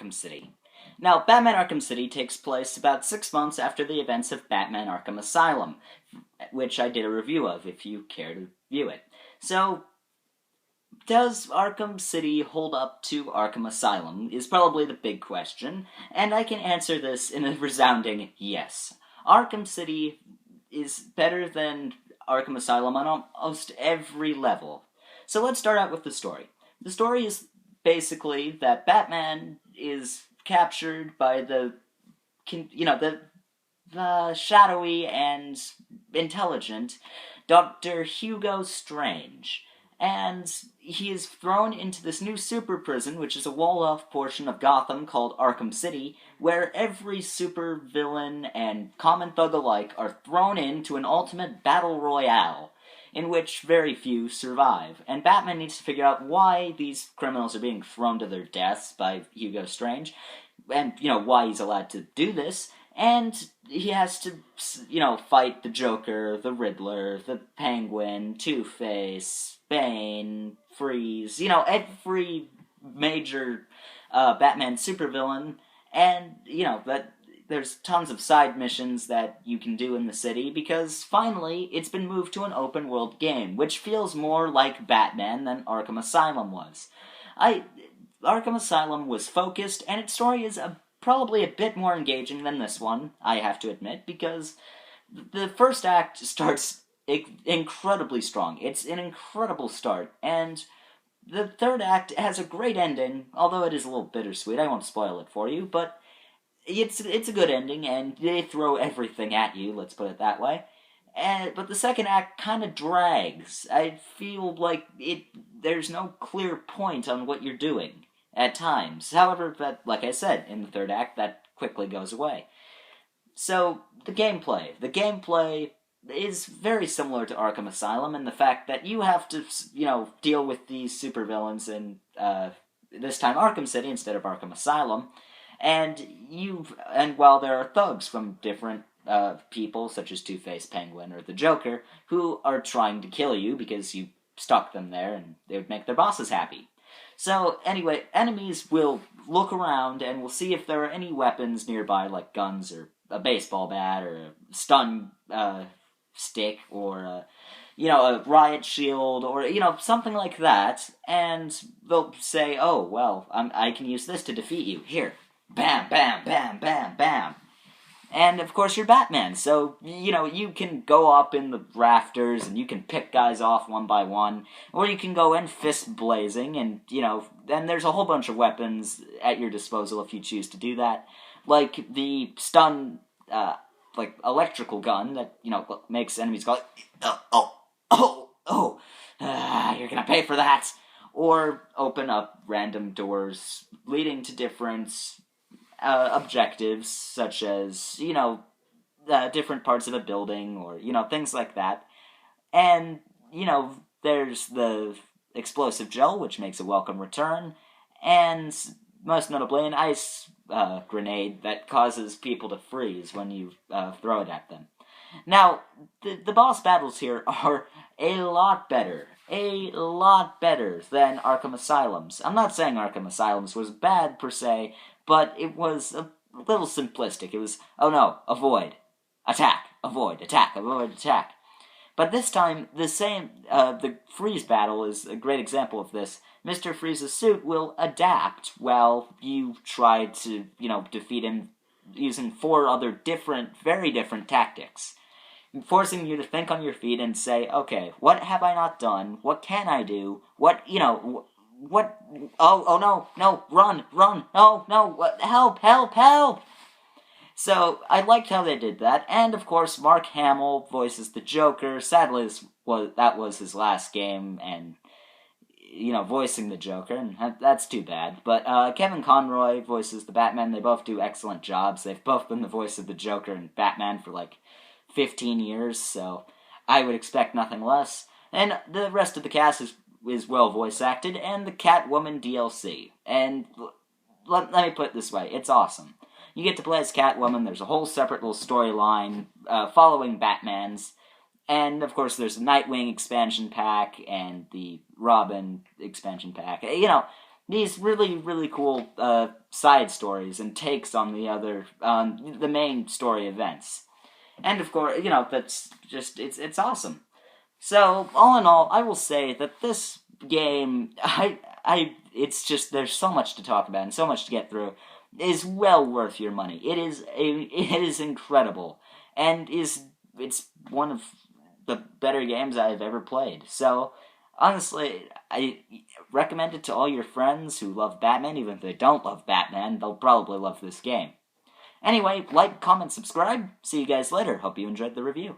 Arkham City. Now, Batman Arkham City takes place about 6 months after the events of Batman Arkham Asylum, which I did a review of if you care to view it. So, does Arkham City hold up to Arkham Asylum is probably the big question, and I can answer this in a resounding yes. Arkham City is better than Arkham Asylum on almost every level. So let's start out with the story. The story is basically that Batman is captured by the shadowy and intelligent Dr. Hugo Strange. And he is thrown into this new super prison, which is a walled-off portion of Gotham called Arkham City, where every super villain and common thug alike are thrown into an ultimate battle royale, in which very few survive. And Batman needs to figure out why these criminals are being thrown to their deaths by Hugo Strange, and, why he's allowed to do this. And he has to, fight the Joker, the Riddler, the Penguin, Two-Face, Bane, Freeze, every major Batman supervillain. And, but there's tons of side missions that you can do in the city, because finally it's been moved to an open-world game, which feels more like Batman than Arkham Asylum was. Arkham Asylum was focused, and its story is probably a bit more engaging than this one, I have to admit, because the first act starts incredibly strong. It's an incredible start, and the third act has a great ending, although it is a little bittersweet. I won't spoil it for you, but it's a good ending, and they throw everything at you, let's put it that way. But the second act kind of drags. I feel like there's no clear point on what you're doing at times. However, like I said, in the third act, that quickly goes away. So, the gameplay is very similar to Arkham Asylum in the fact that you have to, deal with these supervillains in, this time Arkham City instead of Arkham Asylum, and while there are thugs from different people, such as Two-Face, Penguin, or the Joker, who are trying to kill you because you stuck them there and they would make their bosses happy. So, anyway, enemies will look around and will see if there are any weapons nearby, like guns or a baseball bat or a stun stick or a riot shield or, something like that, and they'll say, oh, well, I can use this to defeat you. Here. Bam, bam, bam, bam, bam. And, of course, you're Batman, so, you can go up in the rafters, and you can pick guys off one by one, or you can go in fist blazing, and, then there's a whole bunch of weapons at your disposal if you choose to do that, like the stun, electrical gun that, makes enemies go, you're gonna pay for that, or open up random doors leading to different objectives, such as, different parts of a building, or, things like that. And, there's the explosive gel, which makes a welcome return, and, most notably, an ice grenade that causes people to freeze when you throw it at them. Now, the boss battles here are a lot better than Arkham Asylum's. I'm not saying Arkham Asylum's was bad, per se, but it was a little simplistic. It was, oh no, avoid, attack, avoid, attack, avoid, attack. But this time, the Freeze battle is a great example of this. Mr. Freeze's suit will adapt while you try to, defeat him using 4 other very different tactics, forcing you to think on your feet and say, okay, what have I not done? What can I do? What, no, run, no, help! So, I liked how they did that, and of course, Mark Hamill voices the Joker. Sadly, that was his last game, and, voicing the Joker, and that's too bad. But, Kevin Conroy voices the Batman. They both do excellent jobs. They've both been the voice of the Joker and Batman for, 15 years, so I would expect nothing less. And the rest of the cast is well voice acted, and the Catwoman DLC. And let me put it this way, it's awesome. You get to play as Catwoman, there's a whole separate little storyline following Batman's, and of course there's the Nightwing expansion pack and the Robin expansion pack. these really, really cool side stories and takes on the main story events. And of course, that's just, it's awesome. So, all in all, I will say that this game, it's just, there's so much to talk about and so much to get through, is well worth your money. It is incredible, and it's one of the better games I've ever played. So, honestly, I recommend it to all your friends who love Batman. Even if they don't love Batman, they'll probably love this game. Anyway, like, comment, subscribe. See you guys later. Hope you enjoyed the review.